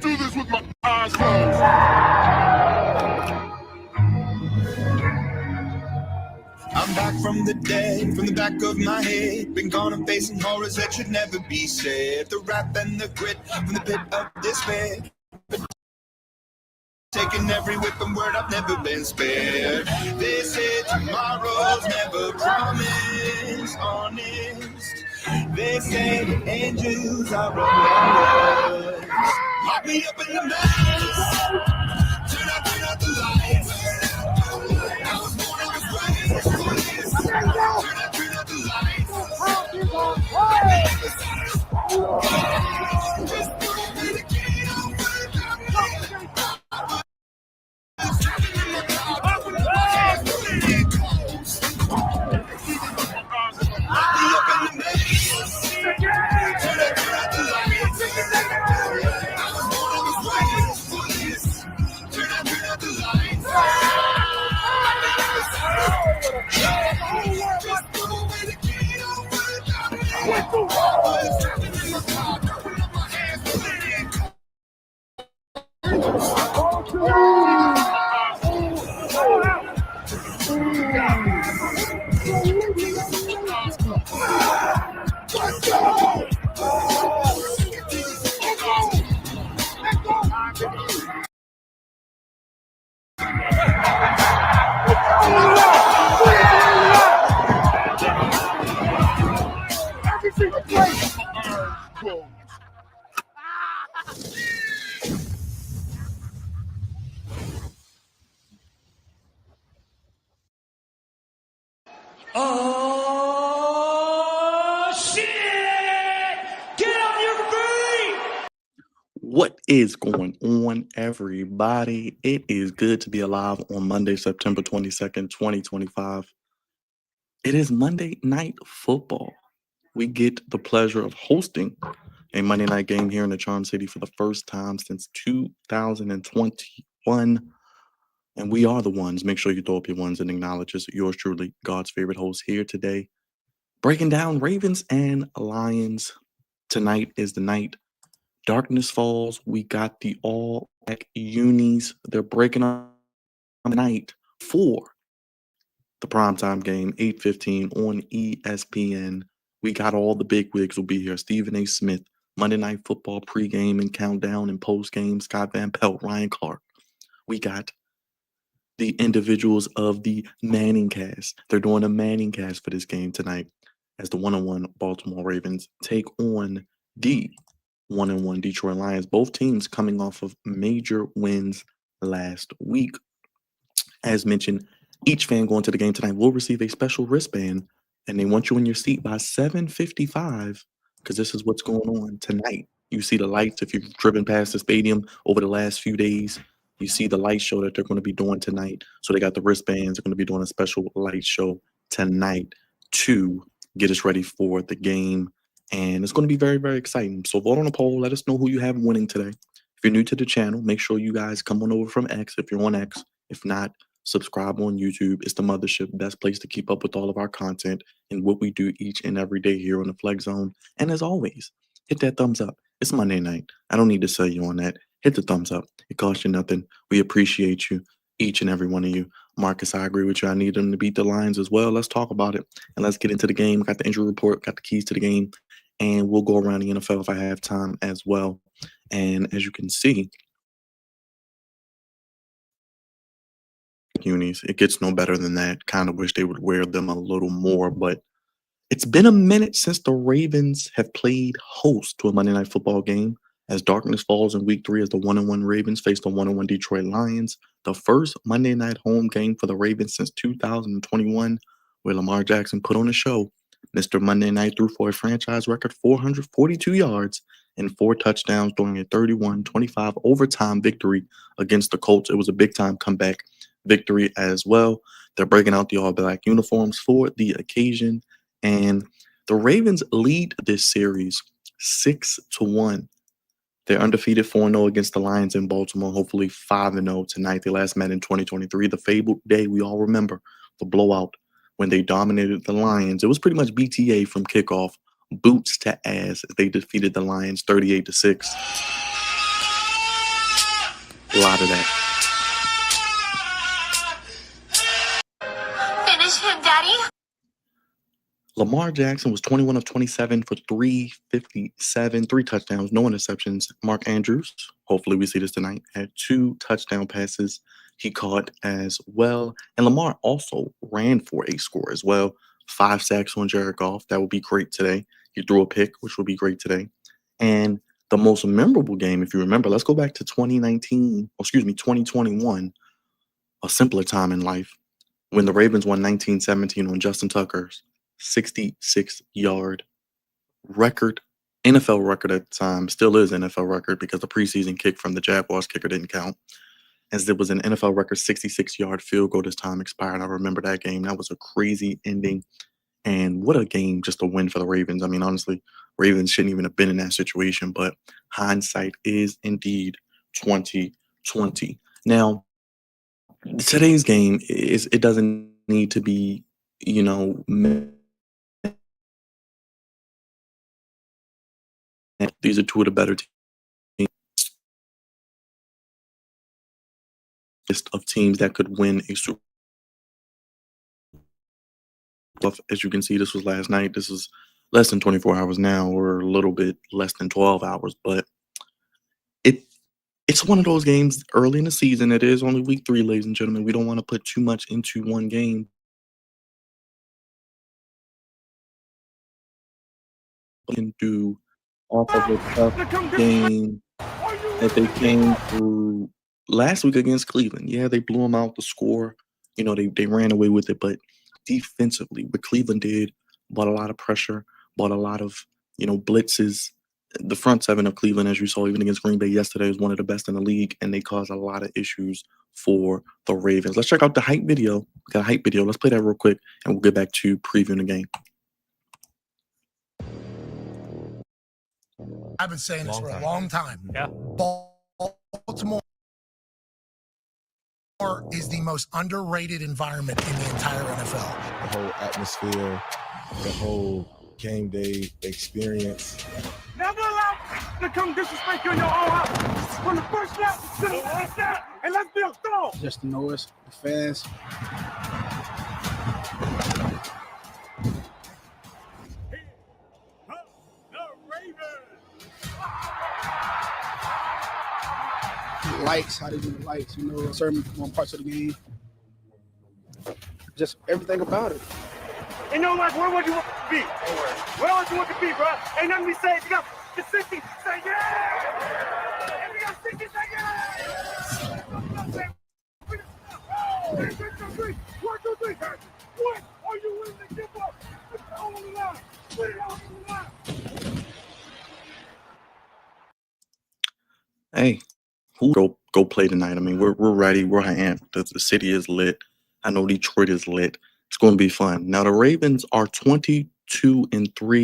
do this with my eyes closed. I'm back from the dead, from the back of my head. Been gone and facing horrors that should never be said. The wrath and the grit from the pit of despair. Taking every whip and word, I've never been spared. They say tomorrow's never promised, honest. They say the angels are unloved. Lock me up in the maze. Turn out the lights. I was born, I was raised. Turn out the lights. Just throw me the key, don't worry about me. Oh, shit! Get on your feet! What is going on, everybody? It is good to be alive on Monday, September 22nd, 2025. It is Monday Night Football. We get the pleasure of hosting a Monday night game here in the Charm City for the first time since 2021. And we are the ones. Make sure you throw up your ones and acknowledge us. Yours truly, God's favorite host here today. Breaking down Ravens and Lions. Tonight is the night. Darkness falls. We got the all black unis. They're breaking up tonight for the primetime game, 8:15 on ESPN. We got all the big wigs will be here. Stephen A. Smith, Monday Night Football pregame and countdown and postgame. Scott Van Pelt, Ryan Clark. We got the individuals of the Manning cast. They're doing a Manning cast for this game tonight as the 1-1 Baltimore Ravens take on the 1-1 Detroit Lions. Both teams coming off of major wins last week. As mentioned, each fan going to the game tonight will receive a special wristband, and they want you in your seat by 7:55 because this is what's going on tonight. You see the lights if you've driven past the stadium over the last few days. You see the light show that they're going to be doing tonight. So they got the wristbands. They're going to be doing a special light show tonight to get us ready for the game. And it's going to be very, very exciting. So vote on a poll. Let us know who you have winning today. If you're new to the channel, make sure you guys come on over from X if you're on X. If not, subscribe on YouTube. It's the mothership, best place to keep up with all of our content and what we do each and every day here on the Flex Zone. And as always, hit that thumbs up. It's Monday night. I don't need to sell you on that. Hit the thumbs up. It costs you nothing. We appreciate you, each and every one of you. Marcus, I agree with you. I need them to beat the Lions as well. Let's talk about it. And let's get into the game. Got the injury report, got the keys to the game. And we'll go around the NFL if I have time as well. And as you can see, unis, it gets no better than that. Kind of wish they would wear them a little more, but it's been a minute since the Ravens have played host to a Monday Night Football game. As darkness falls in week 3 as the 1-1 Ravens face the 1-1 Detroit Lions. The first Monday night home game for the Ravens since 2021, where Lamar Jackson put on a show. Mr. Monday Night threw for a franchise record 442 yards and 4 touchdowns during a 31-25 overtime victory against the Colts. It was a big-time comeback victory as well. They're breaking out the all-black uniforms for the occasion. And the Ravens lead this series 6-1. They're undefeated 4-0 against the Lions in Baltimore, hopefully 5-0 tonight. They last met in 2023, the fabled day we all remember, the blowout when they dominated the Lions. It was pretty much BTA from kickoff, boots to ass. They defeated the Lions 38-6. A lot of that. Finish him, Daddy. Lamar Jackson was 21 of 27 for 357, 3 touchdowns, no interceptions. Mark Andrews, hopefully we see this tonight, had 2 touchdown passes he caught as well. And Lamar also ran for a score as well. 5 sacks on Jared Goff. That would be great today. He threw a pick, which would be great today. And the most memorable game, if you remember, let's go back to 2021, a simpler time in life, when the Ravens won 19-17 on Justin Tucker's 66-yard record, NFL record at the time, still is NFL record because the preseason kick from the Jaguars kicker didn't count, as it was an NFL record 66-yard field goal this time expired. I remember that game. That was a crazy ending, and what a game, just a win for the Ravens. I mean, honestly, Ravens shouldn't even have been in that situation, but hindsight is indeed 2020. Now, today's game it doesn't need to be, these are two of the better teams of teams that could win a Super Bowl. As you can see, this was last night. This is less than 24 hours now, or a little bit less than 12 hours, but it it's one of those games early in the season. It is only week 3, ladies and gentlemen. We don't want to put too much into one game. Can do off of a tough game that they came through last week against Cleveland. Yeah, they blew them out the score. They ran away with it, but defensively, what Cleveland did, brought a lot of pressure, brought a lot of, blitzes. The front seven of Cleveland, as you saw, even against Green Bay yesterday, was one of the best in the league, and they caused a lot of issues for the Ravens. Let's check out the hype video. We got a hype video. Let's play that real quick, and we'll get back to previewing the game. I've been saying this for a long time. Yeah. Baltimore is the most underrated environment in the entire NFL. The whole atmosphere, the whole game day experience. Never allow to come disrespect you in your own house. From the first snap to the last snap, and let's be a throw. Just the noise, the fans. Lights, how they do the lights, certain parts of the game. Just everything about it. In your life, where would you want to be? Where would you want to be, bro? Ain't nothing we say. If you got the 60, say yeah! If you got 60, say yeah! 1, 2, 3. What are you willing to give up? Put it all on the line. Put it all on the line. Hey, who go play tonight? I mean, we're ready. We're amped. The city is lit. I know Detroit is lit. It's going to be fun. Now, the Ravens are 22-3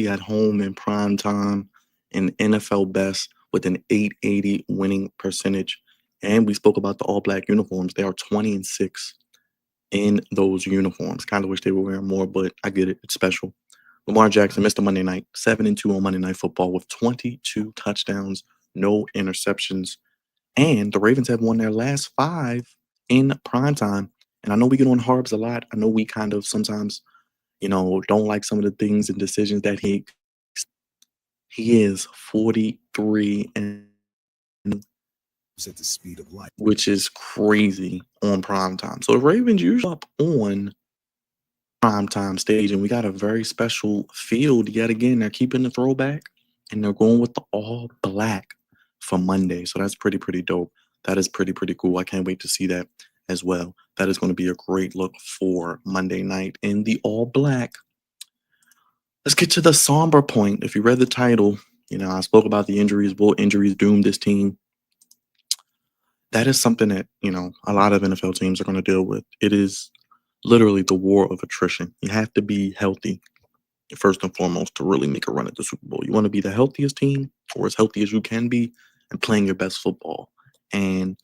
at home in prime time, in NFL best with an 880 winning percentage. And we spoke about the all-black uniforms. They are 20-6 in those uniforms. Kind of wish they were wearing more, but I get it. It's special. Lamar Jackson missed a Monday night, 7-2 on Monday Night Football with 22 touchdowns, no interceptions. And the Ravens have won their last 5 in primetime. And I know we get on Harbs a lot. I know we kind of sometimes, don't like some of the things and decisions that he is 43 and At the speed of light. which is crazy on primetime. So the Ravens usually up on primetime stage, and we got a very special field yet again. They're keeping the throwback, and they're going with the all black for Monday. So that's pretty dope. That is pretty cool. I can't wait to see that as well. That is going to be a great look for Monday night in the all black. Let's get to the somber point. If you read the title, I spoke about the injuries. Will injuries doom this team? That is something that, a lot of NFL teams are going to deal with. It is literally the war of attrition. You have to be healthy, first and foremost, to really make a run at the Super Bowl. You want to be the healthiest team, or as healthy as you can be, and playing your best football. And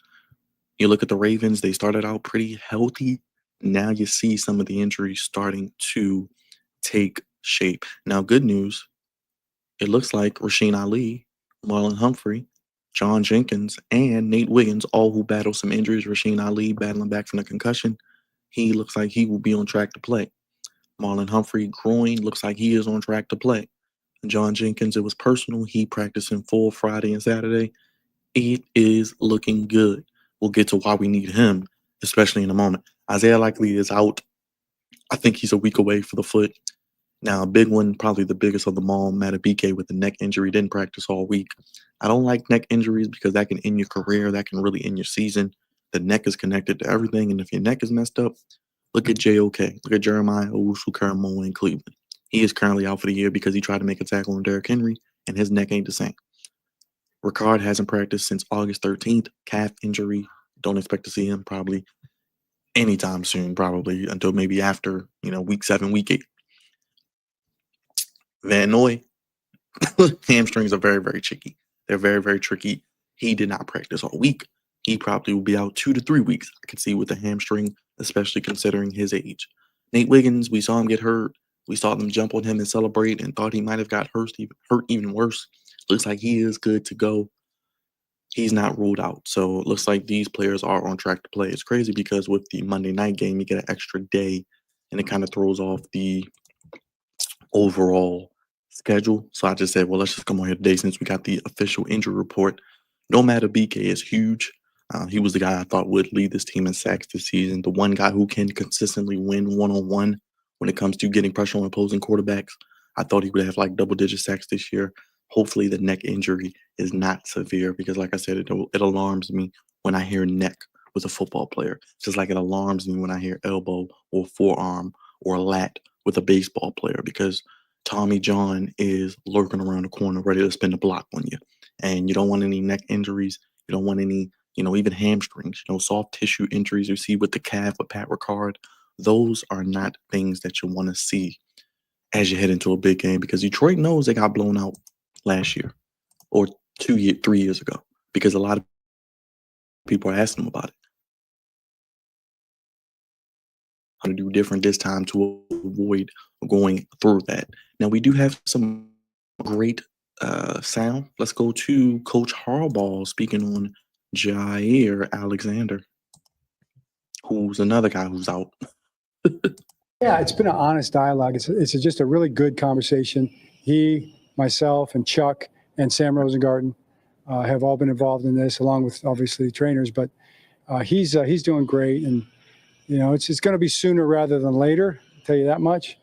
you look at the Ravens, they started out pretty healthy. Now you see some of the injuries starting to take shape. Now, good news, it looks like Rasheen Ali, Marlon Humphrey, John Jenkins, and Nate Wiggins, all who battled some injuries. Rasheen Ali battling back from the concussion. He looks like he will be on track to play. Marlon Humphrey, groin, looks like he is on track to play. John Jenkins, it was personal. He practiced in full Friday and Saturday. It is looking good. We'll get to why we need him, especially in a moment. Isaiah Likely is out. I think he's a week away for the foot. Now, a big one, probably the biggest of them all, Matabike with the neck injury, didn't practice all week. I don't like neck injuries because that can end your career. That can really end your season. The neck is connected to everything. And if your neck is messed up, look at JOK. Look at Jeremiah Owusu-Karamoah in Cleveland. He is currently out for the year because he tried to make a tackle on Derrick Henry, and his neck ain't the same. Ricard hasn't practiced since August 13th. Calf injury. Don't expect to see him probably anytime soon, probably until maybe after, week 7, week 8. Van Noy, hamstrings are very, very tricky. They're very, very tricky. He did not practice all week. He probably will be out 2 to 3 weeks. I can see with the hamstring, especially considering his age. Nate Wiggins, we saw him get hurt. We saw them jump on him and celebrate and thought he might have got hurt even worse. Looks like he is good to go. He's not ruled out. So it looks like these players are on track to play. It's crazy because with the Monday night game, you get an extra day, and it kind of throws off the overall schedule. So I just said, well, let's just come on here today since we got the official injury report. No matter BK is huge. He was the guy I thought would lead this team in sacks this season. The one guy who can consistently win one-on-one when it comes to getting pressure on opposing quarterbacks. I thought he would have like double-digit sacks this year. Hopefully the neck injury is not severe because, like I said, it alarms me when I hear neck with a football player. Just like it alarms me when I hear elbow or forearm or lat with a baseball player because Tommy John is lurking around the corner ready to spin the block on you. And you don't want any neck injuries. You don't want any, even hamstrings, soft tissue injuries you see with the calf with Pat Ricard. Those are not things that you want to see as you head into a big game because Detroit knows they got blown out last year or 3 years ago because a lot of people are asking them about it. How to do different this time to avoid going through that. Now, we do have some great sound. Let's go to Coach Harbaugh speaking on Jair Alexander, who's another guy who's out. Yeah, it's been an honest dialogue. It's just a really good conversation. He, myself, and Chuck and Sam Rosengarten have all been involved in this, along with obviously trainers. But he's doing great, and it's going to be sooner rather than later. I'll tell you that much.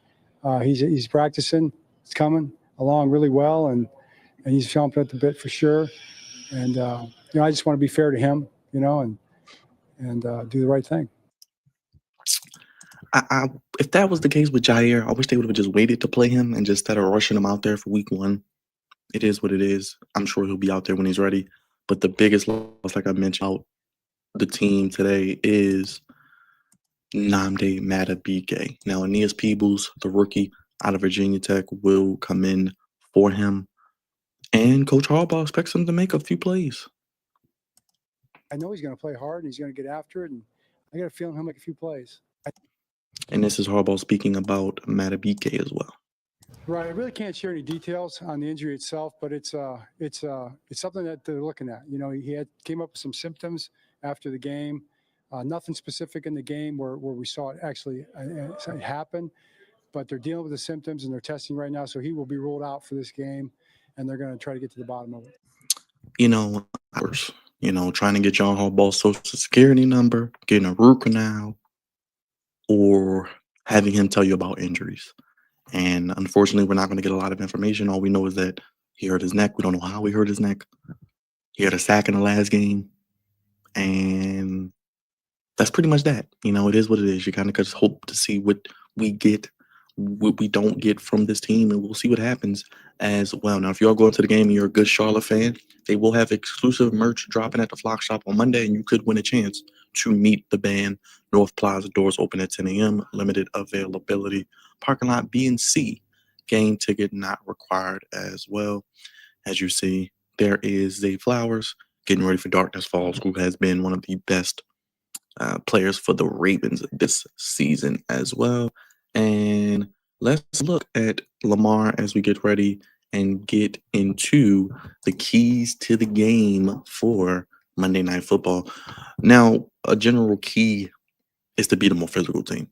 He's practicing. It's coming along really well, and he's chomping at the bit for sure. And I just want to be fair to him, and do the right thing. If that was the case with Jair, I wish they would have just waited to play him and just instead of rushing him out there for week 1. It is what it is. I'm sure he'll be out there when he's ready. But the biggest loss, like I mentioned, out the team today is Nnamdi Madubuike. Now, Aeneas Peebles, the rookie out of Virginia Tech, will come in for him. And Coach Harbaugh expects him to make a few plays. I know he's going to play hard and he's going to get after it. And I got a feeling he'll make a few plays. And this is Harbaugh speaking about Madubuike as well. Right. I really can't share any details on the injury itself, but it's something that they're looking at. He came up with some symptoms after the game. Nothing specific in the game where we saw it actually happen, but they're dealing with the symptoms and they're testing right now. So he will be ruled out for this game, and they're going to try to get to the bottom of it. Trying to get John Harbaugh's social security number, getting a root canal, or having him tell you about injuries. And unfortunately, we're not going to get a lot of information. All we know is that he hurt his neck. We don't know how he hurt his neck. He had a sack in the last game. And that's pretty much that. It is what it is. You kind of just hope to see what we get, what we don't get from this team, and we'll see what happens as well. Now, if you are going to the game and you're a good Charlotte fan, they will have exclusive merch dropping at the Flock Shop on Monday, and you could win a chance to meet the band. North Plaza doors open at 10 a.m. Limited availability. Parking lot B and C. Game ticket not required as well. As you see, there is Zay Flowers getting ready for Darkness Falls, who has been one of the best players for the Ravens this season as well. And let's look at Lamar as we get ready and get into the keys to the game for Monday Night Football. Now, a general key is to be the more physical team.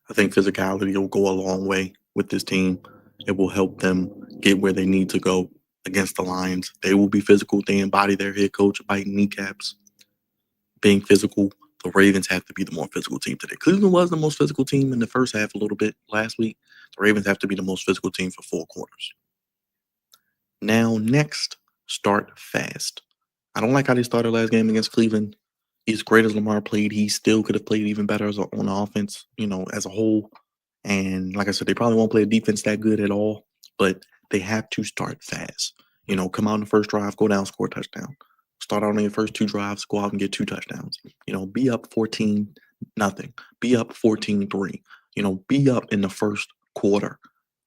I think physicality will go a long way with this team. It will help them get where they need to go against the Lions. They will be physical. They embody their head coach biting kneecaps, being physical. The Ravens have to be the more physical team today. Cleveland was the most physical team in the first half a little bit last week. The Ravens have to be the most physical team for 4 quarters. Now, next, start fast. I don't like how they started last game against Cleveland. As great as Lamar played, he still could have played even better on offense, as a whole. And like I said, they probably won't play a defense that good at all, but they have to start fast. Come out in the first drive, go down, score a touchdown. Start out on your first 2 drives, go out and get 2 touchdowns. Be up 14-0. Be up 14-3. Be up in the first quarter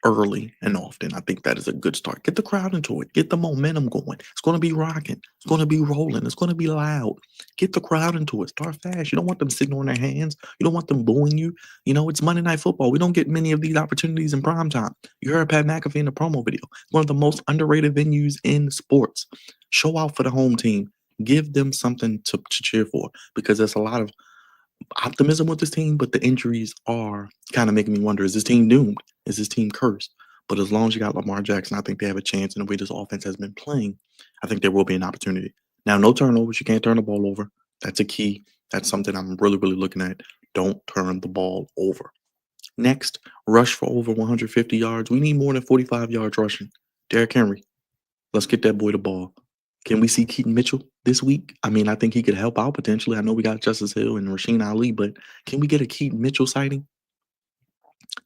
early and often. I think that is a good start. Get the crowd into it. Get the momentum going. It's going to be rocking. It's going to be rolling. It's going to be loud. Get the crowd into it. Start fast. You don't want them sitting on their hands. You don't want them booing you. It's Monday Night Football. We don't get many of these opportunities in prime time. You heard Pat McAfee in the promo video. One of the most underrated venues in sports. Show out for the home team. Give them something to cheer for, because there's a lot of optimism with this team, but the injuries are kind of making me wonder, is this team doomed? Is this team cursed? But as long as you got Lamar Jackson, I think they have a chance. In the way this offense has been playing, I think there will be an opportunity. Now, no turnovers. You can't turn the ball over. That's a key. That's something I'm really, really looking at. Don't turn the ball over. Next, rush for over 150 yards. We need more than 45 yards rushing. Derrick Henry, let's get that boy the ball. Can we see Keaton Mitchell this week? I mean, I think he could help out potentially. I know we got Justice Hill and Rasheen Ali, but can we get a Keaton Mitchell sighting?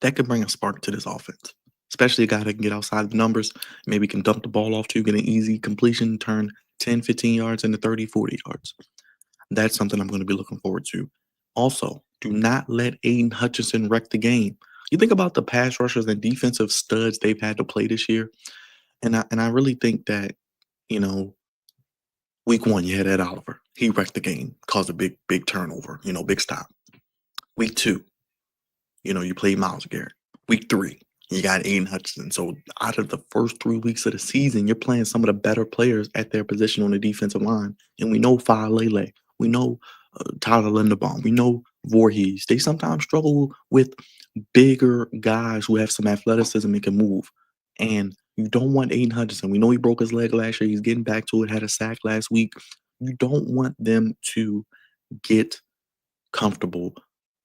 That could bring a spark to this offense, especially a guy that can get outside the numbers, maybe can dump the ball off to, get an easy completion, turn 10, 15 yards into 30, 40 yards. That's something I'm going to be looking forward to. Also, do not let Aiden Hutchinson wreck the game. You think about the pass rushers and defensive studs they've had to play this year, and I really think that, Week 1, you had Ed Oliver. He wrecked the game, caused a big turnover, big stop. Week 2, you played Myles Garrett. Week 3, you got Aiden Hutchinson. So out of the first 3 weeks of the season, you're playing some of the better players at their position on the defensive line. And we know Lele. We know Tyler Linderbaum. We know Voorhees. They sometimes struggle with bigger guys who have some athleticism and can move. And you don't want Aiden Hutchinson. We know he broke his leg last year. He's getting back to it, had a sack last week. You don't want them to get comfortable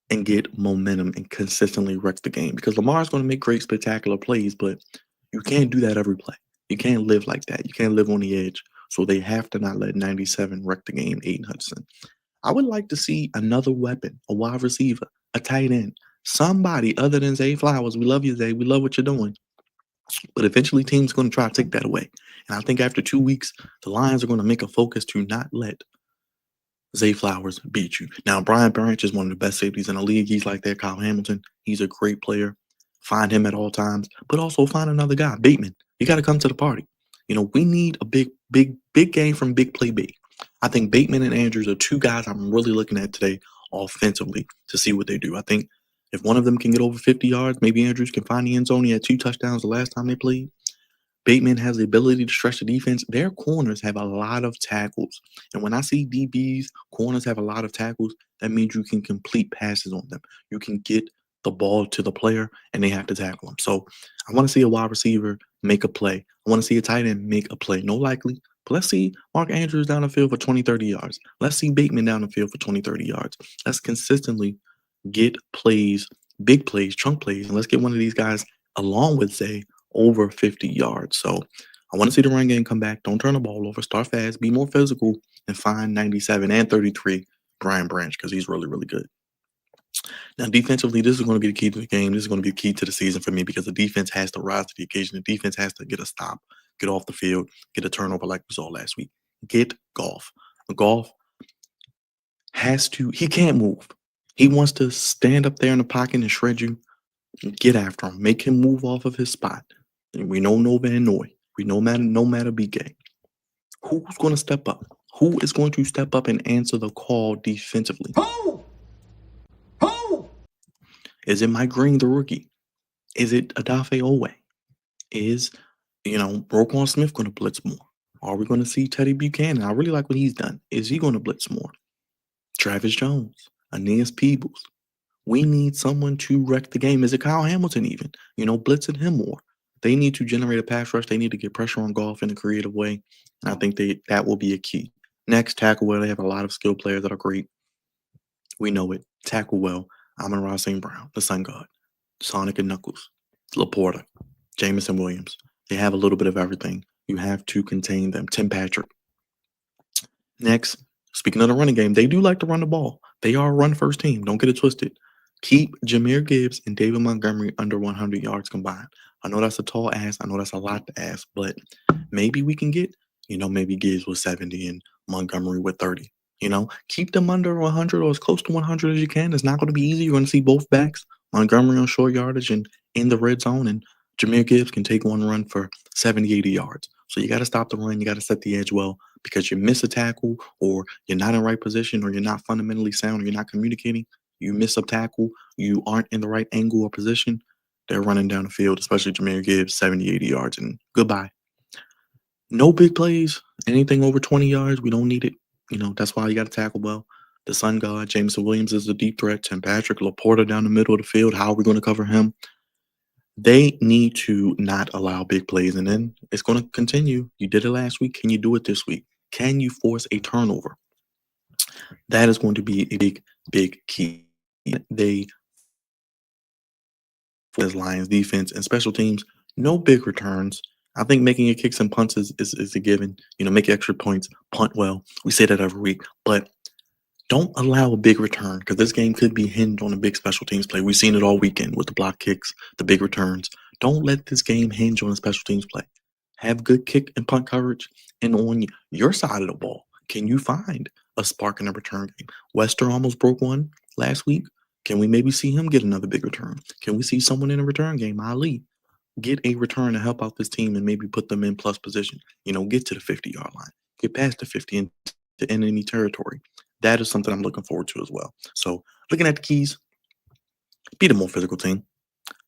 and get momentum and consistently wreck the game, because Lamar's going to make great, spectacular plays, but you can't do that every play. You can't live like that. You can't live on the edge. So they have to not let 97 wreck the game, Aiden Hutchinson. I would like to see another weapon, a wide receiver, a tight end, somebody other than Zay Flowers. We love you, Zay. We love what you're doing. But eventually, teams are going to try to take that away. And I think after 2 weeks, the Lions are going to make a focus to not let Zay Flowers beat you. Now, Brian Branch is one of the best safeties in the league. He's like that. Kyle Hamilton, he's a great player. Find him at all times, but also find another guy, Bateman. You got to come to the party. We need a big game from Big Play B. I think Bateman and Andrews are 2 guys I'm really looking at today offensively to see what they do. I think if one of them can get over 50 yards, maybe Andrews can find the end zone. He had 2 touchdowns the last time they played. Bateman has the ability to stretch the defense. Their corners have a lot of tackles. And when I see DBs, corners have a lot of tackles, that means you can complete passes on them. You can get the ball to the player and they have to tackle them. So I want to see a wide receiver make a play. I want to see a tight end make a play. No likely, but let's see Mark Andrews down the field for 20, 30 yards. Let's see Bateman down the field for 20, 30 yards. Let's consistently get plays, big plays, chunk plays, and let's get one of these guys along with Zay over 50 yards. So I want to see the run game come back. Don't turn the ball over. Start fast. Be more physical, and find 97 and 33 Brian Branch, because he's really, really good. Now, defensively, this is going to be the key to the game. This is going to be the key to the season for me, because the defense has to rise to the occasion. The defense has to get a stop, get off the field, get a turnover like we saw last week. Get Goff. Goff has to, he can't move. He wants to stand up there in the pocket and shred you. Get after him. Make him move off of his spot. And we know no Van Noy. We know no matter BK. Who's going to step up? Who is going to step up and answer the call defensively? Who? Is it Mike Green, the rookie? Is it Adafe Owe? Is, Roquan Smith going to blitz more? Are we going to see Teddy Buchanan? I really like what he's done. Is he going to blitz more? Travis Jones, Aeneas Peebles. We need someone to wreck the game. Is it Kyle Hamilton even? Blitzing him more. They need to generate a pass rush. They need to get pressure on Goff in a creative way. And I think that will be a key. Next, tackle well. They have a lot of skilled players that are great. We know it. Tackle well. Amon-Ra St. Brown, the Sun God, Sonic and Knuckles, Laporta, Jameson Williams. They have a little bit of everything. You have to contain them. Tim Patrick. Next, speaking of the running game, they do like to run the ball. They are a run-first team. Don't get it twisted. Keep Jahmyr Gibbs and David Montgomery under 100 yards combined. I know that's a tall ask. I know that's a lot to ask, but maybe we can get, maybe Gibbs with 70 and Montgomery with 30. Keep them under 100 or as close to 100 as you can. It's not going to be easy. You're going to see both backs, Montgomery on short yardage and in the red zone, and Jahmyr Gibbs can take one run for 70, 80 yards. So you got to stop the run. You got to set the edge well, because you miss a tackle, or you're not in the right position, or you're not fundamentally sound, or you're not communicating. You miss a tackle, you aren't in the right angle or position, they're running down the field, especially Jahmyr Gibbs, 70, 80 yards, and goodbye. No big plays, anything over 20 yards, we don't need it. That's why you got to tackle well. The Sun God, Jameson Williams is a deep threat. Tim Patrick, Laporta down the middle of the field. How are we going to cover him? They need to not allow big plays, and then it's going to continue. You did it last week. Can you do it this week? Can you force a turnover? That is going to be a big, big key. They, as Lions defense and special teams, no big returns. I think making your kicks and punts is a given. Make extra points, punt well. We say that every week, but don't allow a big return, because this game could be hinged on a big special teams play. We've seen it all weekend with the block kicks, the big returns. Don't let this game hinge on a special teams play. Have good kick and punt coverage, and on your side of the ball, can you find a spark in a return game? Wester almost broke one last week. Can we maybe see him get another big return? Can we see someone in a return game, Ali, get a return to help out this team and maybe put them in plus position? Get to the 50-yard line, get past the 50 into enemy territory. That is something I'm looking forward to as well. So looking at the keys, be the more physical team.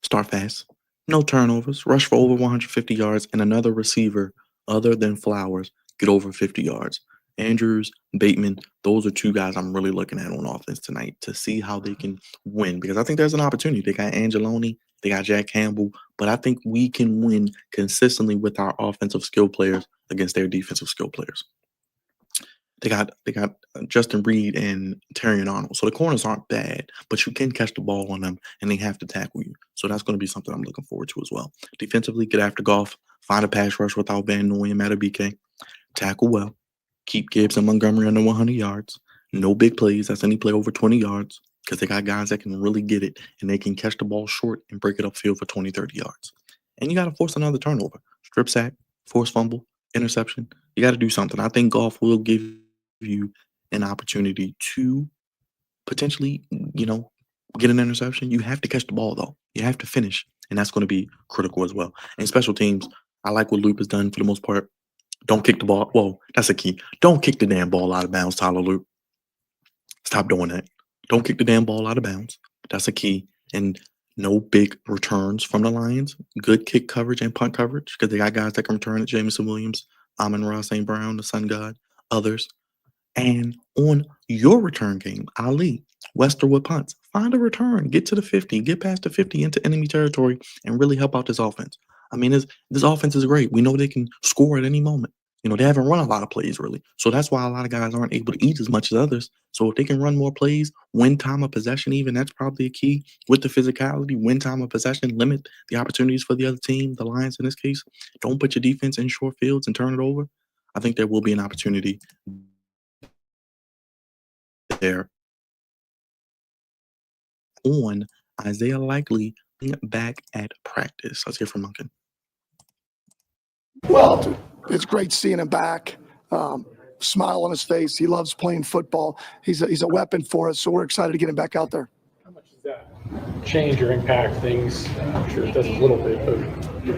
Start fast. No turnovers. Rush for over 150 yards. And another receiver other than Flowers get over 50 yards. Andrews, Bateman, those are two guys I'm really looking at on offense tonight to see how they can win, because I think there's an opportunity. They got Angeloni, they got Jack Campbell, but I think we can win consistently with our offensive skill players against their defensive skill players. They got Justin Reed and Terrion Arnold. So the corners aren't bad, but you can catch the ball on them, and they have to tackle you. So that's going to be something I'm looking forward to as well. Defensively, get after Goff, find a pass rush without Van Noy and BK. Tackle well. Keep Gibbs and Montgomery under 100 yards. No big plays. That's any play over 20 yards, because they got guys that can really get it, and they can catch the ball short and break it upfield for 20, 30 yards. And you got to force another turnover. Strip sack, force fumble, interception. You got to do something. I think Goff will give you an opportunity to potentially, get an interception. You have to catch the ball, though. You have to finish, and that's going to be critical as well. And special teams, I like what Loop has done for the most part. Don't kick the ball. Whoa, that's a key. Don't kick the damn ball out of bounds, Tyler Loop. Stop doing that. Don't kick the damn ball out of bounds. That's a key. And no big returns from the Lions. Good kick coverage and punt coverage, because they got guys that can return it. Jameson Williams, Amon-Ra St. Brown, the Sun God, others. And on your return game, Ali, Westerwood punts, find a return, get to the 50, get past the 50 into enemy territory, and really help out this offense. I mean, this offense is great. We know they can score at any moment. They haven't run a lot of plays, really. So that's why a lot of guys aren't able to eat as much as others. So if they can run more plays, win time of possession even, that's probably a key. With the physicality, win time of possession, limit the opportunities for the other team, the Lions in this case. Don't put your defense in short fields and turn it over. I think there will be an opportunity there on Isaiah Likely back at practice. Let's hear from Munkin. Well, it's great seeing him back. Smile on his face. He loves playing football. He's a weapon for us, so we're excited to get him back out there. How much does that change or impact things? I'm sure it does a little bit,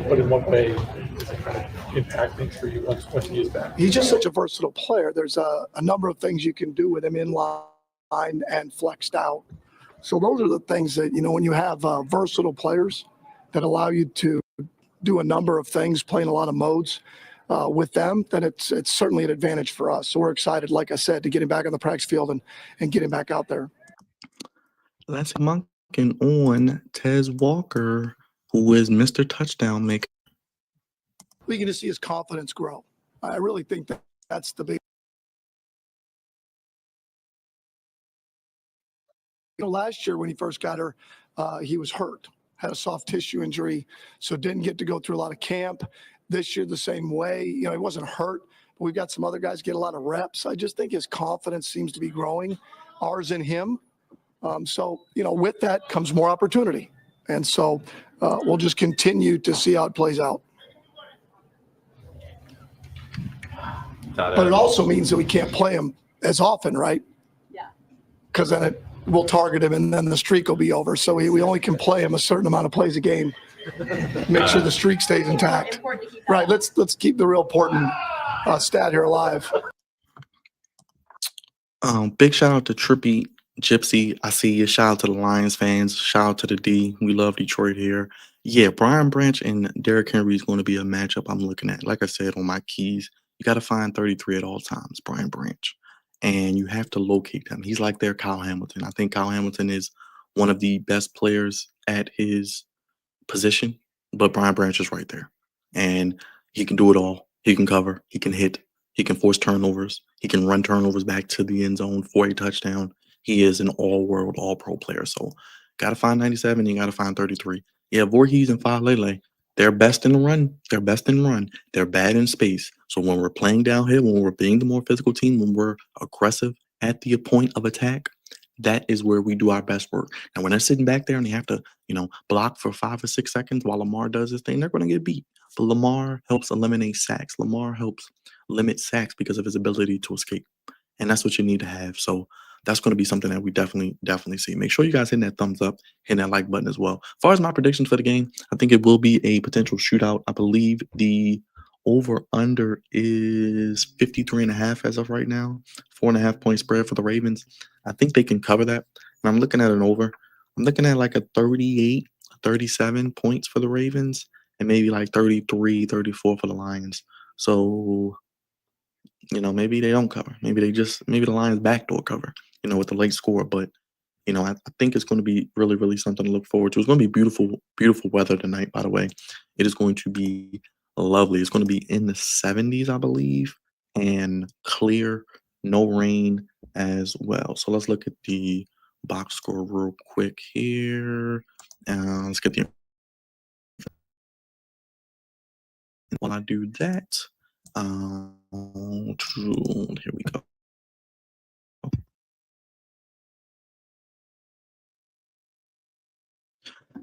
but in what way does it kind of impact things for you once he is back? He's just such a versatile player. There's a number of things you can do with him in line and flexed out. So those are the things that, when you have versatile players that allow you to do a number of things, playing a lot of modes with them, then it's certainly an advantage for us. So we're excited, like I said, to get him back on the practice field and get him back out there. Let's monking on Tez Walker, who is Mr. Touchdown Maker. We can just see his confidence grow. I really think that's the big. Last year when he first got her, he was hurt, had a soft tissue injury, so didn't get to go through a lot of camp. This year the same way. He wasn't hurt, but we've got some other guys get a lot of reps. I just think his confidence seems to be growing, ours in him. So with that comes more opportunity, and so we'll just continue to see how it plays out. But it also means that we can't play him as often, right? Yeah. Because then we'll target him and then the streak will be over. So we only can play him a certain amount of plays a game. Make sure the streak stays intact. Right. Let's keep the real important stat here alive. Big shout out to Trippy Gypsy. I see you. Shout out to the Lions fans. Shout out to the D. We love Detroit here. Yeah, Brian Branch and Derrick Henry is going to be a matchup I'm looking at. Like I said on my keys, you got to find 33 at all times, Brian Branch. And you have to locate him. He's like their Kyle Hamilton. I think Kyle Hamilton is one of the best players at his position, but Brian Branch is right there. And he can do it all. He can cover. He can hit. He can force turnovers. He can run turnovers back to the end zone for a touchdown. He is an all-world, all-pro player. So got to find 97. You got to find 33. Yeah, Voorhees and Falele, they're best in the run. They're best in run. They're bad in space. So when we're playing downhill, when we're being the more physical team, when we're aggressive at the point of attack, that is where we do our best work. And when they're sitting back there and they have to, block for 5 or 6 seconds while Lamar does his thing, they're going to get beat. But Lamar helps eliminate sacks. Lamar helps limit sacks because of his ability to escape. And that's what you need to have. So that's going to be something that we definitely see. Make sure you guys hit that thumbs up, hit that like button as well. As far as my predictions for the game, I think it will be a potential shootout. I believe the over-under is 53.5 as of right now. 4.5 point spread for the Ravens. I think they can cover that. And I'm looking at an over. I'm looking at like a 38, 37 points for the Ravens and maybe like 33, 34 for the Lions. So, maybe they don't cover. Maybe the Lions backdoor cover, with the late score. But, I think it's going to be really, really something to look forward to. It's going to be beautiful, beautiful weather tonight, by the way. It is going to be lovely. It's going to be in the 70s, I believe, and clear, no rain as well. So let's look at the box score real quick here. Let's get the. While I do that, here we go.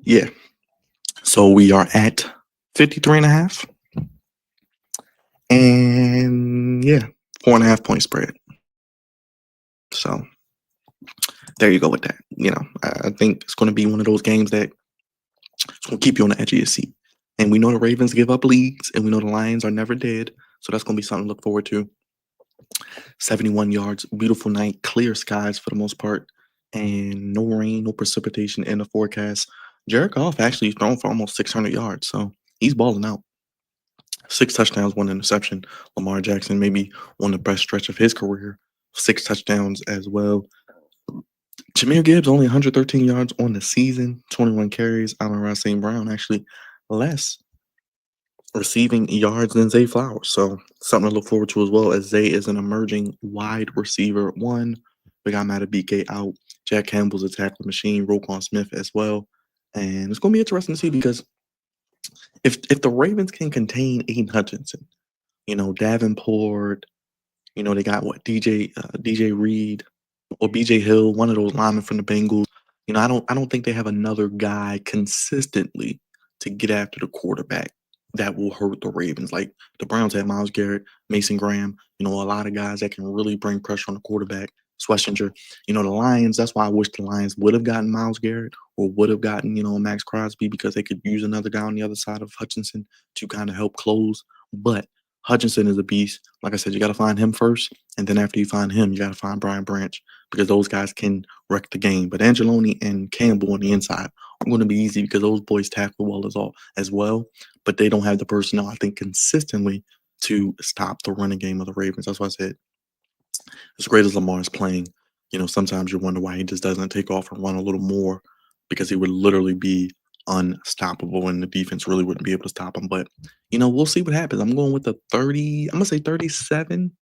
Yeah. So we are at 53.5. And yeah, 4.5 point spread. So there you go with that. I think it's going to be one of those games that it's going to keep you on the edge of your seat. And we know the Ravens give up leads, and we know the Lions are never dead. So that's going to be something to look forward to. 71 yards, beautiful night, clear skies for the most part, and no rain, no precipitation in the forecast. Jared Goff actually thrown for almost 600 yards, so he's balling out. 6 touchdowns, 1 interception. Lamar Jackson maybe on the best stretch of his career. 6 touchdowns as well. Jahmyr Gibbs only 113 yards on the season, 21 carries. Amon-Ra St. Brown actually less receiving yards than Zay Flowers. So something to look forward to as well, as Zay is an emerging wide receiver 1. We got Madubuike out. Jack Campbell's a tackle machine. Roquan Smith as well. And it's going to be interesting to see because if the Ravens can contain Aiden Hutchinson, Davenport, they got DJ Reed or BJ Hill, one of those linemen from the Bengals. I don't think they have another guy consistently to get after the quarterback that will hurt the Ravens. Like the Browns had Myles Garrett, Mason Graham, a lot of guys that can really bring pressure on the quarterback. Schlesinger, the Lions, that's why I wish the Lions would have gotten Myles Garrett or would have gotten, Max Crosby, because they could use another guy on the other side of Hutchinson to kind of help close. But Hutchinson is a beast. Like I said, you got to find him first. And then after you find him, you got to find Brian Branch, because those guys can wreck the game. But Angeloni and Campbell on the inside going to be easy because those boys tackle well as well, but they don't have the personnel, I think, consistently to stop the running game of the Ravens. That's why I said, as great as Lamar is playing, sometimes you wonder why he just doesn't take off and run a little more, because he would literally be unstoppable and the defense really wouldn't be able to stop him. But, we'll see what happens. I'm going with the 30. I'm going to say 37.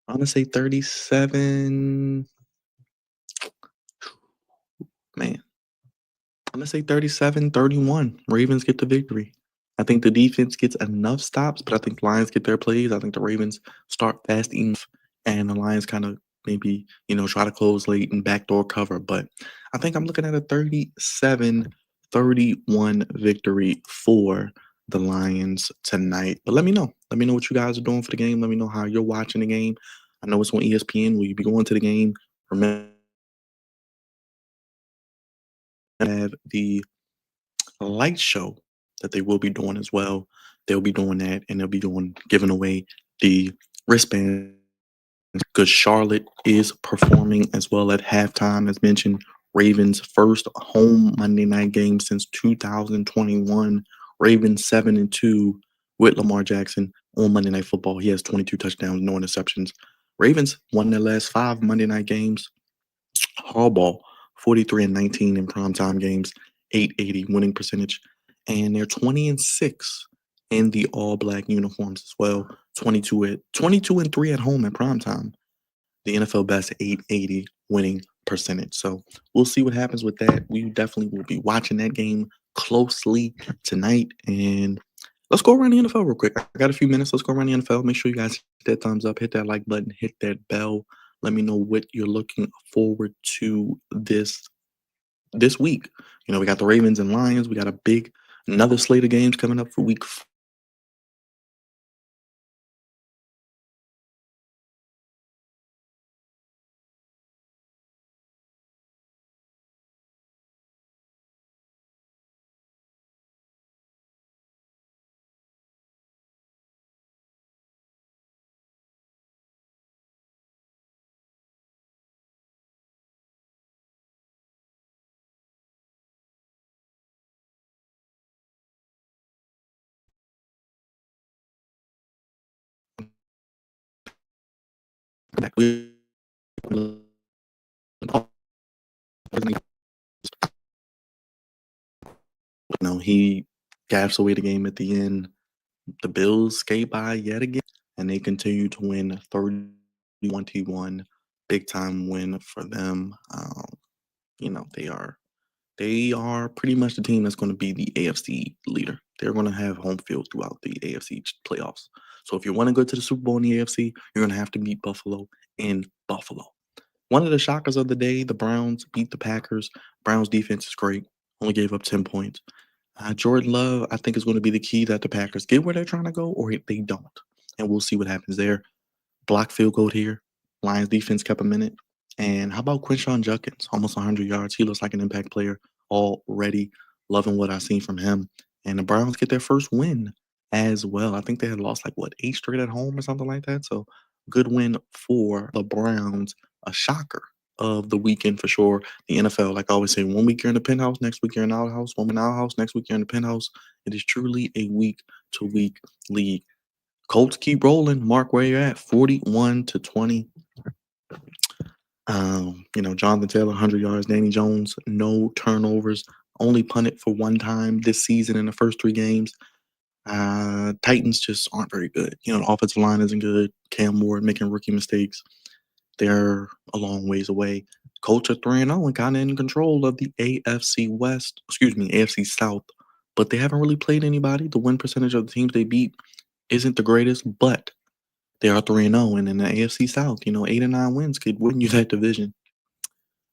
I'm going to say 37. Man, I'm going to say 37-31. Ravens get the victory. I think the defense gets enough stops, but I think the Lions get their plays. I think the Ravens start fast enough, and the Lions kind of maybe, try to close late and backdoor cover. But I think I'm looking at a 37-31 victory for the Lions tonight. But let me know. Let me know what you guys are doing for the game. Let me know how you're watching the game. I know it's on ESPN. Will you be going to the game? Remember, have the light show that they will be doing as well. They'll be doing that, and they'll be giving away the wristband, because Charlotte is performing as well at halftime. As mentioned, Ravens' first home Monday night game since 2021. Ravens 7-2 with Lamar Jackson on Monday Night Football. He has 22 touchdowns, no interceptions. Ravens won their last 5 Monday night games. Harbaugh 43-19 in primetime games, 880 winning percentage, and they're 20-6 in the all-black uniforms as well. 22-3 at home in primetime. The NFL best 880 winning percentage. So we'll see what happens with that. We definitely will be watching that game closely tonight. And let's go around the NFL real quick. I got a few minutes. Let's go around the NFL. Make sure you guys hit that thumbs up, hit that like button, hit that bell. Let me know what you're looking forward to this week. We got the Ravens and Lions. We got another slate of games coming up for week. He gaffes away the game at the end. The Bills skate by yet again, and they continue to win 30-21. Big time win for them. They are pretty much the team that's going to be the AFC leader. They're going to have home field throughout the AFC playoffs. So if you want to go to the Super Bowl in the AFC, you're going to have to beat Buffalo in Buffalo. One of the shockers of the day, the Browns beat the Packers. Browns defense is great. Only gave up 10 points. Jordan Love, I think, is going to be the key that the Packers get where they're trying to go, or they don't. And we'll see what happens there. Block field goal here. Lions defense kept a minute. And how about Quinshon Judkins? Almost 100 yards. He looks like an impact player already. Loving what I've seen from him. And the Browns get their first win as well. I think they had lost 8 straight at home or something like that. So good win for the Browns. A shocker of the weekend for sure. The NFL, like I always say, 1 week you're in the penthouse, next week you're in our house, 1 week in our house, next week you're in the penthouse. It is truly a week-to-week league. Colts keep rolling. Mark, where you're at, 41-20. Jonathan Taylor, 100 yards. Danny Jones, no turnovers. Only punted for 1 time this season in the first 3 games. Titans just aren't very good. The offensive line isn't good. Cam Ward making rookie mistakes. They're a long ways away. Colts are 3-0 and kind of in control of the AFC South. But they haven't really played anybody. The win percentage of the teams they beat isn't the greatest, but they are 3-0. And in the AFC South, 8 and 9 wins could win you that division.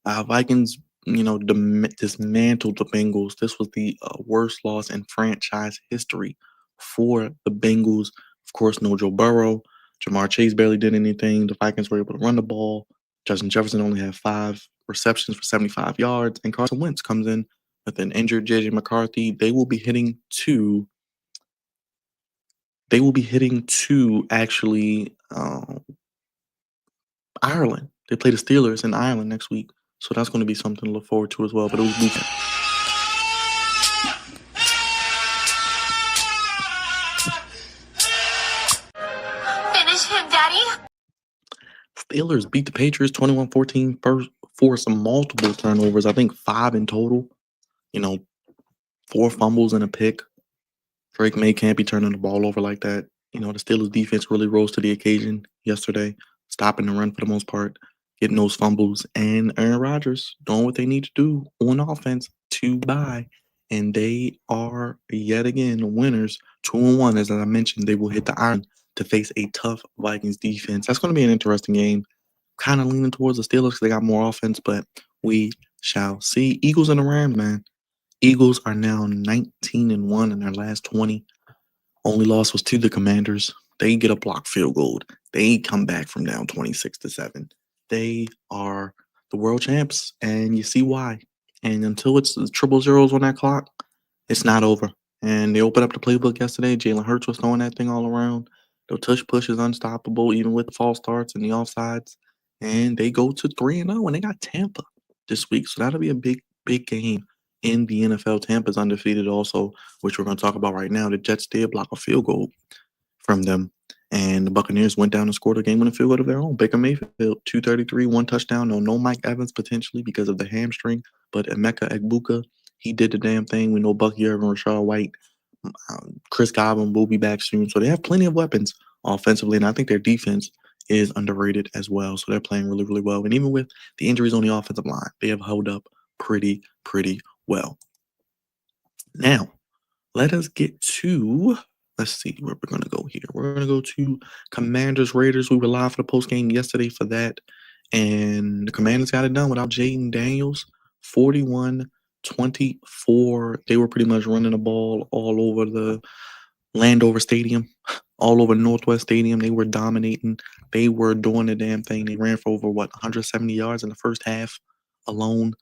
Vikings, dismantled the Bengals. This was the worst loss in franchise history for the Bengals. Of course, no Joe Burrow. Jamar Chase barely did anything. The Vikings were able to run the ball. Justin Jefferson only had 5 receptions for 75 yards. And Carson Wentz comes in with an injured J.J. McCarthy. They will be hitting to actually Ireland. They play the Steelers in Ireland next week. So that's going to be something to look forward to as well. But it was weekend. Steelers beat the Patriots 21-14, forced multiple turnovers, I think 5 in total. 4 fumbles and a pick. Drake May can't be turning the ball over like that. The Steelers defense really rose to the occasion yesterday, stopping the run for the most part, getting those fumbles, and Aaron Rodgers doing what they need to do on offense to buy. And they are yet again winners, 2-1. As I mentioned, they will hit the iron to face a tough Vikings defense. That's going to be an interesting game. Kind of leaning towards the Steelers because they got more offense, but we shall see. Eagles and the Rams, man. Eagles are now 19-1 in their last 20. Only loss was to the Commanders. They get a blocked field goal. They come back from down 26-7. They are the world champs, and you see why. And until it's the triple zeros on that clock, it's not over. And they opened up the playbook yesterday. Jalen Hurts was throwing that thing all around. The tush push is unstoppable, even with the false starts and the offsides. And they go to 3-0, and they got Tampa this week. So that'll be a big, big game in the NFL. Tampa's undefeated also, which we're going to talk about right now. The Jets did block a field goal from them, and the Buccaneers went down and scored a game-winning field goal of their own. Baker Mayfield, 233, 1 touchdown. No Mike Evans potentially because of the hamstring, but Emeka Egbuka, he did the damn thing. We know Bucky Irvin, Rashad White, Chris Godwin will be back soon. So they have plenty of weapons offensively, and I think their defense is underrated as well. So they're playing really, really well. And even with the injuries on the offensive line, they have held up pretty well. Now, let us get to, let's see where we're going to go here. We're going to go to Commanders Raiders. We were live for the post game yesterday for that. And the Commanders got it done without Jaden Daniels, 41-24. They were pretty much running the ball all over the Landover Stadium, all over Northwest Stadium. They were dominating. They were doing the damn thing. They ran for over, 170 yards in the first half alone.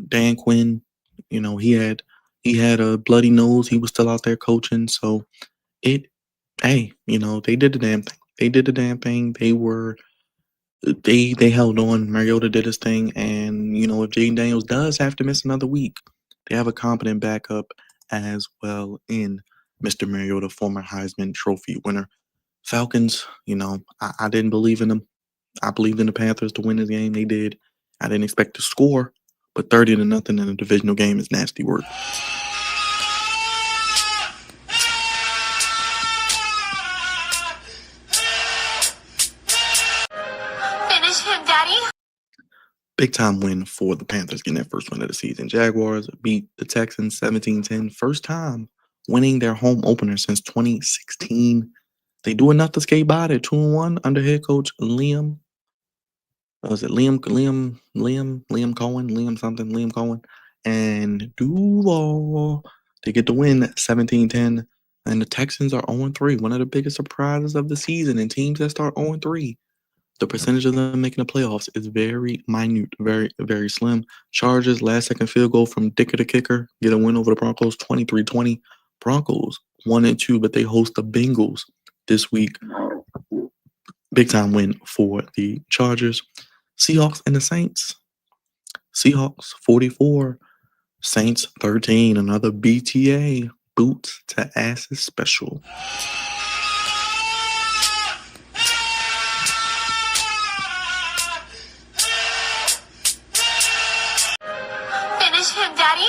Dan Quinn, he had a bloody nose. He was still out there coaching. So they did the damn thing. They did the damn thing. They held on. Mariota did his thing. And, if Jaden Daniels does have to miss another week, they have a competent backup as well in Mr. Mariota, former Heisman Trophy winner. Falcons, I didn't believe in them. I believed in the Panthers to win this game. They did. I didn't expect to score, but 30-0 in a divisional game is nasty work. Finish him, Daddy. Big time win for the Panthers, getting their first win of the season. Jaguars beat the Texans 17-10. First time winning their home opener since 2016. They do enough to skate by. They're 2-1 under head coach Liam. Was it Liam Cohen, Liam Cohen, and Duval. They get the win 17-10. And the Texans are 0-3, one of the biggest surprises of the season. And teams that start 0-3, the percentage of them making the playoffs is very minute, very, very slim. Chargers, last second field goal from Dicker the kicker, get a win over the Broncos 23-20. Broncos 1-2, but they host the Bengals this week. Big time win for the Chargers. Seahawks and the Saints. Seahawks 44, Saints 13. Another BTA, boots to asses special. Finish him, Daddy.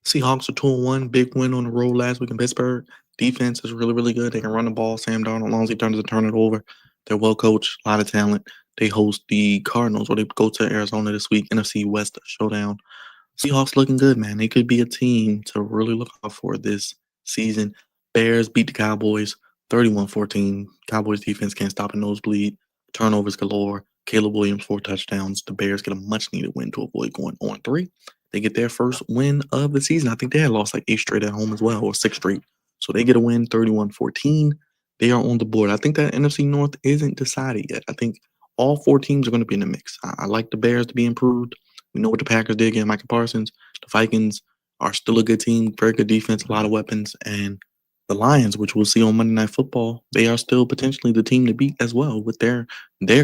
Seahawks are 2-1. Big win on the road last week in Pittsburgh. Defense is really, really good. They can run the ball. Sam Darnold, as long as he turns it over. They're well coached, a lot of talent. They host the Cardinals, or they go to Arizona this week, NFC West Showdown. Seahawks looking good, man. They could be a team to really look out for this season. Bears beat the Cowboys 31-14. Cowboys defense can't stop a nosebleed. Turnovers galore. Caleb Williams, 4 touchdowns. The Bears get a much-needed win to avoid going 0-3. They get their first win of the season. I think they had lost like 8 straight at home as well, or 6 straight. So they get a win, 31-14. They are on the board. I think that NFC North isn't decided yet. I think all 4 teams are going to be in the mix. I like the Bears to be improved. We know what the Packers did again, Michael Parsons. The Vikings are still a good team, very good defense, a lot of weapons. And the Lions, which we'll see on Monday Night Football, they are still potentially the team to beat as well with their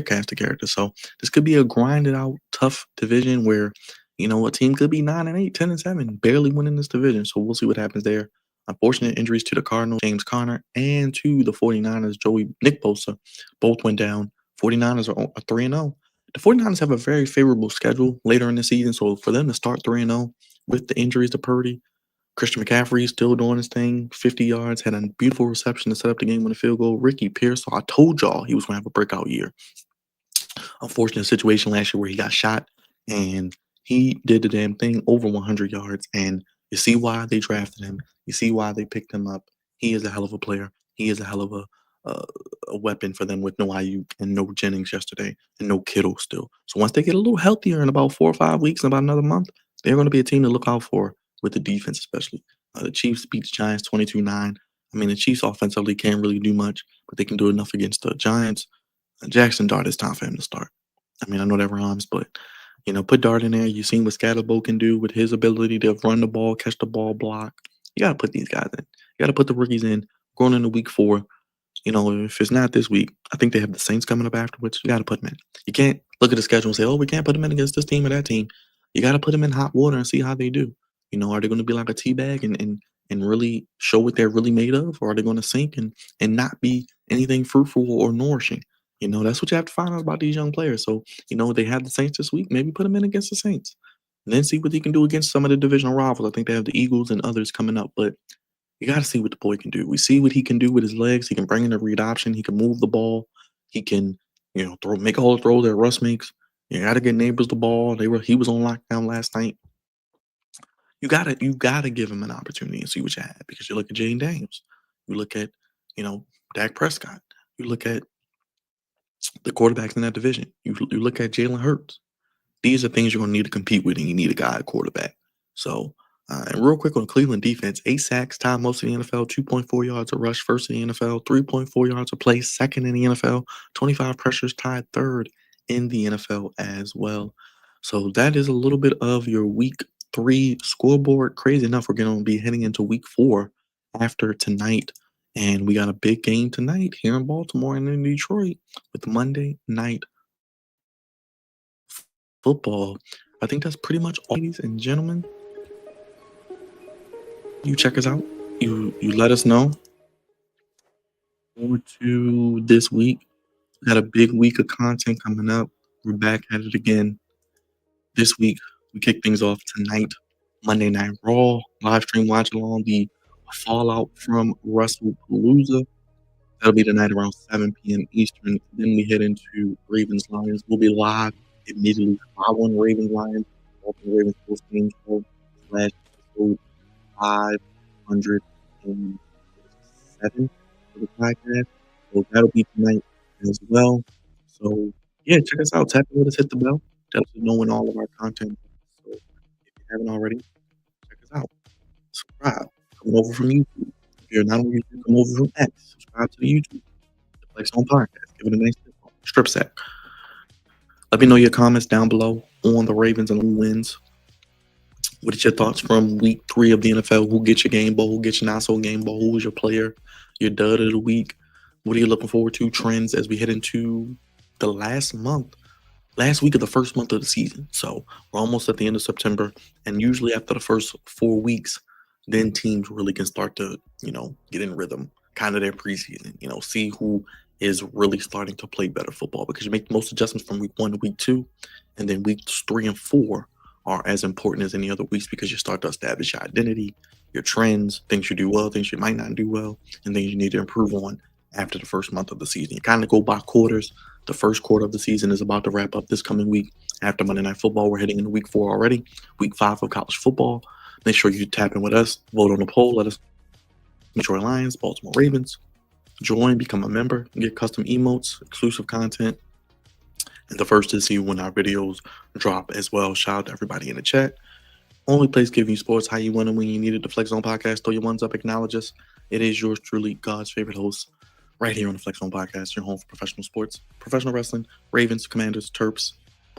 cast of characters. So this could be a grinded out, tough division where, a team could be 9-8, 10-7, barely winning this division. So we'll see what happens there. Unfortunate injuries to the Cardinals, James Conner, and to the 49ers, Nick Bosa, both went down 49ers are 3-0. The 49ers have a very favorable schedule later in the season, so for them to start 3-0 with the injuries to Purdy, Christian McCaffrey is still doing his thing, 50 yards, had a beautiful reception to set up the game on the field goal. Ricky Pearsall, I told y'all he was going to have a breakout year. Unfortunate situation last year where he got shot, and he did the damn thing, over 100 yards, and you see why they drafted him. You see why they picked him up. He is a hell of a player. He is a hell of a weapon for them with no Ayuk and no Jennings yesterday and no Kittle still. So once they get a little healthier in about 4 or 5 weeks, in about another month, they're going to be a team to look out for with the defense especially. The Chiefs beat the Giants 22-9. I mean, the Chiefs offensively can't really do much, but they can do enough against the Giants. Jackson Dart, it's time for him to start. I mean, I know that rhymes, but put Dart in there. You've seen what Scatterbo can do with his ability to run the ball, catch the ball, block. You got to put these guys in. You got to put the rookies in. Going into week 4, if it's not this week, I think they have the Saints coming up afterwards. You got to put them in. You can't look at the schedule and say, oh, we can't put them in against this team or that team. You got to put them in hot water and see how they do. Are they going to be like a tea bag and really show what they're really made of, or are they going to sink and not be anything fruitful or nourishing? That's what you have to find out about these young players. So, they have the Saints this week. Maybe put them in against the Saints. And then see what he can do against some of the divisional rivals. I think they have the Eagles and others coming up. But you got to see what the boy can do. We see what he can do with his legs. He can bring in a read option. He can move the ball. He can, make all the throws that Russ makes. You got to get neighbors the ball. He was on lockdown last night. You gotta give him an opportunity and see what you have, because you look at Jaden Daniels. You look at, Dak Prescott. You look at the quarterbacks in that division. You look at Jalen Hurts. These are things you're going to need to compete with, and you need a guy at quarterback. So, and real quick on the Cleveland defense, 8 sacks, tied most in the NFL, 2.4 yards a rush, first in the NFL, 3.4 yards a play, second in the NFL, 25 pressures, tied third in the NFL as well. So that is a little bit of your week 3 scoreboard. Crazy enough, we're going to be heading into week 4 after tonight. And we got a big game tonight here in Baltimore and in Detroit with Monday Night Football. I think that's pretty much all, ladies and gentlemen. You check us out. You let us know. Forward to this week. We got a big week of content coming up. We're back at it again. This week, we kick things off tonight. Monday Night Raw, live stream watch along, the fallout from Russell Palooza. That'll be tonight around 7 p.m. Eastern. Then we head into Ravens Lions. We'll be live immediately following Ravens Lions. Baltimore Ravens post game show / episode 507 for the podcast. So that'll be tonight as well. So yeah, check us out. Tap in with us, hit the bell. Let us know when all of our content. So if you haven't already, check us out. Subscribe. Come over from YouTube. If you're not on YouTube, come over from X. Subscribe to the YouTube. The Flex on Podcast. Give it a nice strip sack. Let me know your comments down below on the Ravens and who wins. What is your thoughts from week 3 of the NFL? Who gets your game ball? Who gets your not so game ball? Who is your player? Your dud of the week? What are you looking forward to? Trends as we head into the last week of the first month of the season. So we're almost at the end of September. And usually after the first 4 weeks, then teams really can start to, get in rhythm, kind of their preseason, see who is really starting to play better football, because you make most adjustments from week 1 to week 2. And then weeks 3 and 4 are as important as any other weeks, because you start to establish your identity, your trends, things you do well, things you might not do well, and things you need to improve on after the first month of the season. You kind of go by quarters. The first quarter of the season is about to wrap up this coming week. After Monday Night Football, we're heading into week 4 already, week 5 of college football. Make sure you tap in with us, vote on the poll, let us Detroit Lions, Baltimore Ravens. Join, become a member, get custom emotes, exclusive content, and the first to see when our videos drop as well. Shout out to everybody in the chat. Only place giving you sports how you want and when you need it. The Flex Zone Podcast. Throw your ones up, acknowledge us. It is yours truly, God's favorite host, right here on the Flex Zone Podcast, your home for professional sports, professional wrestling, Ravens, Commanders, Terps,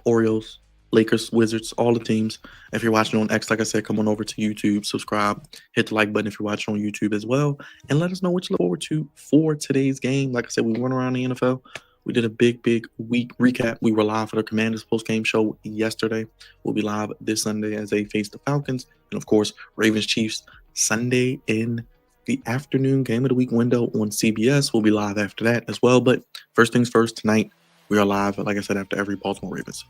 Orioles, Lakers, Wizards, all the teams. If you're watching on X, like I said, come on over to YouTube, subscribe, hit the like button if you're watching on YouTube as well, and let us know what you look forward to for today's game. Like I said, we went around the NFL. We did a big week recap. We were live for the Commanders post-game show yesterday. We'll be live this Sunday as they face the Falcons. And, of course, Ravens-Chiefs Sunday in the afternoon game of the week window on CBS. We'll be live after that as well. But first things first, tonight, We are live, like I said, after every Baltimore Ravens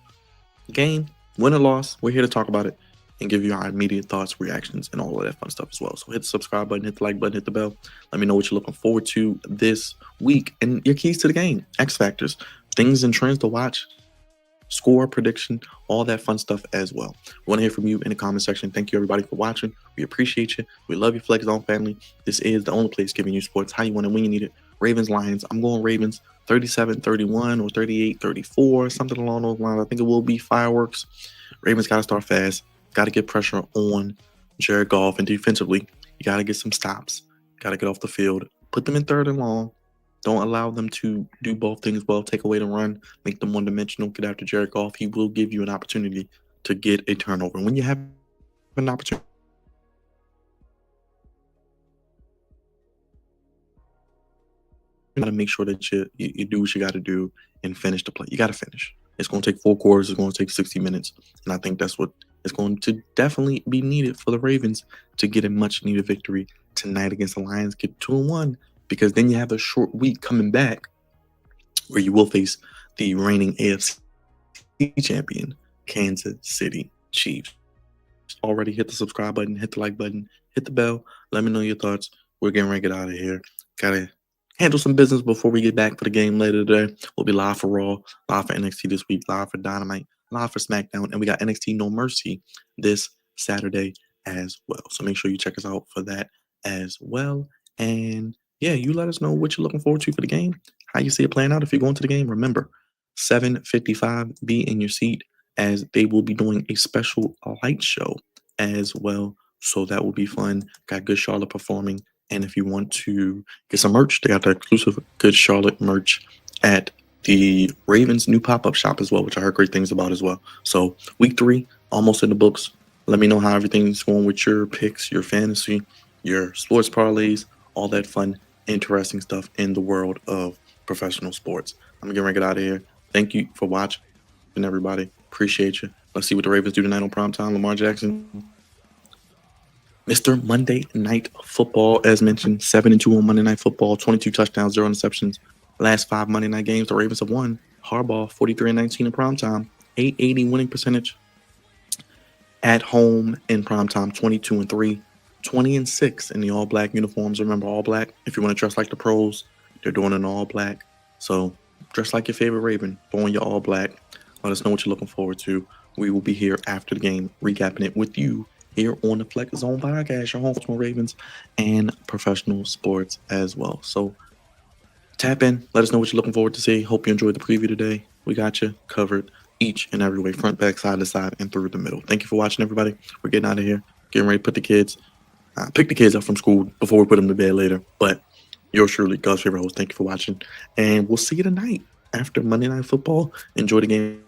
game, win or loss. We're here to talk about it and give you our immediate thoughts, reactions, and all of that fun stuff as well. So hit the subscribe button, hit the like button, hit the bell. Let me know what you're looking forward to this week and your keys to the game, X factors, things and trends to watch, score prediction, all that fun stuff as well. We want to hear from you in the comment section. Thank you everybody for watching. We appreciate you. We love you, Flex Zone family. This is the only place giving you sports how you want it when you need it. Ravens, Lions. I'm going Ravens 37-31 or 38-34, something along those lines. I think it will be fireworks. Ravens got to start fast. Got to get pressure on Jared Goff, and defensively, you got to get some stops. Got to get off the field. Put them in third and long. Don't allow them to do both things well. Take away the run. Make them one-dimensional. Get after Jared Goff. He will give you an opportunity to get a turnover. And when you have an opportunity, you got to make sure that you do what you got to do and finish the play. You got to finish. It's going to take 4 quarters. It's going to take 60 minutes. And I think that's what is going to definitely be needed for the Ravens to get a much-needed victory tonight against the Lions. Get 2-1, because then you have a short week coming back where you will face the reigning AFC champion, Kansas City Chiefs. Already hit the subscribe button, hit the like button, hit the bell. Let me know your thoughts. We're getting ready to get out of here. Gotta handle some business before we get back for the game later today. We'll be live for Raw, live for NXT this week, live for Dynamite, live for SmackDown, and we got NXT No Mercy this Saturday as well. So make sure you check us out for that as well. And yeah, you let us know what you're looking forward to for the game, how you see it playing out if you're going to the game. Remember, 7:55, be in your seat, as they will be doing a special light show as well. So that will be fun. Got Good Charlotte performing. And if you want to get some merch, they got the exclusive Good Charlotte merch at the Ravens new pop-up shop as well, which I heard great things about as well. So week 3, almost in the books. Let me know how everything's going with your picks, your fantasy, your sports parlays, all that fun, interesting stuff in the world of professional sports. I'm going to get out of here. Thank you for watching, everybody. Appreciate you. Let's see what the Ravens do tonight on primetime. Lamar Jackson, Mr. Monday Night Football, as mentioned, 7-2 on Monday Night Football, 22 touchdowns, 0 interceptions. Last 5 Monday night games, the Ravens have won. Harbaugh, 43-19 in primetime, 880 winning percentage. At home in primetime, 22-3, 20-6 in the all-black uniforms. Remember, all black. If you want to dress like the pros, they're doing an all black. So dress like your favorite Raven, throwing your all black. Let us know what you're looking forward to. We will be here after the game, recapping it with you here on the Flex Zone podcast, your home for Baltimore Ravens and professional sports as well. So tap in, let us know what you're looking forward to see. Hope you enjoyed the preview today. We got you covered each and every way, front, back, side to side, and through the middle. Thank you for watching, everybody. We're getting out of here, getting ready to pick the kids up from school before we put them to bed later. But yours truly, God's favorite host. Thank you for watching, and we'll see you tonight after Monday Night Football. Enjoy the game.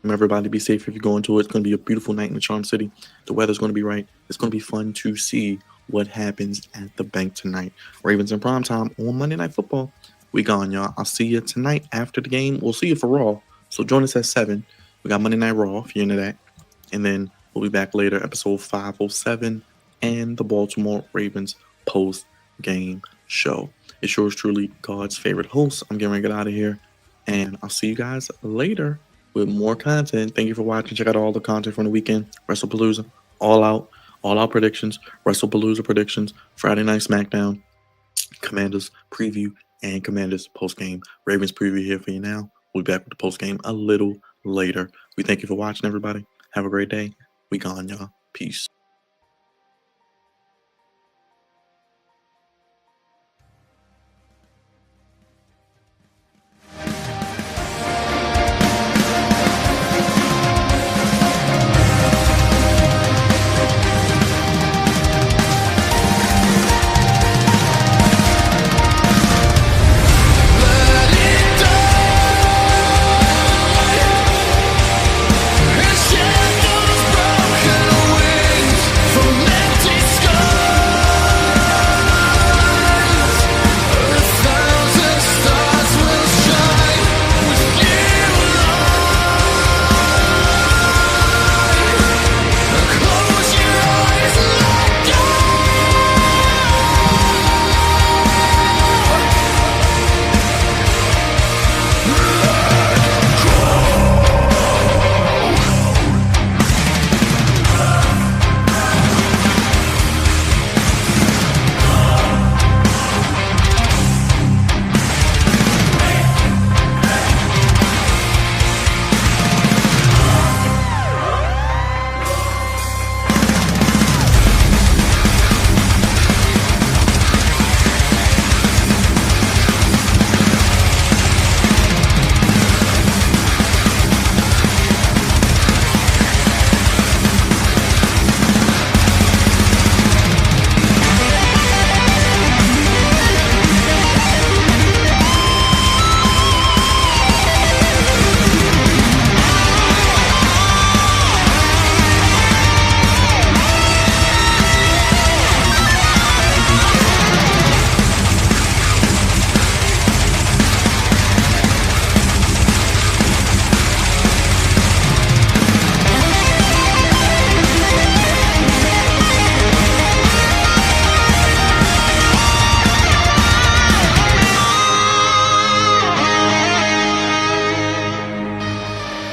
Everybody be safe if you're going to it. It's going to be a beautiful night in the Charm City. The weather's going to be right. It's going to be fun to see what happens at the bank tonight. Ravens in primetime on Monday Night Football. We gone, y'all. I'll see you tonight after the game. We'll see you for Raw. So join us at 7. We got Monday Night Raw if you're into that. And then we'll be back later, episode 507, and the Baltimore Ravens post-game show. It's yours truly, God's favorite host. I'm getting ready to get out of here. And I'll see you guys later with more content. Thank you for watching. Check out all the content from the weekend. WrestlePalooza, all out predictions, WrestlePalooza predictions, Friday Night SmackDown, Commanders preview, and Commanders post-game. Ravens preview here for you now. We'll be back with the post-game a little later. We thank you for watching, everybody. Have a great day. We gone, y'all. Peace. Shadows broken away.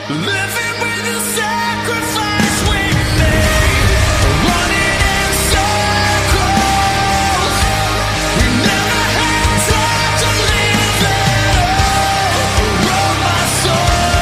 This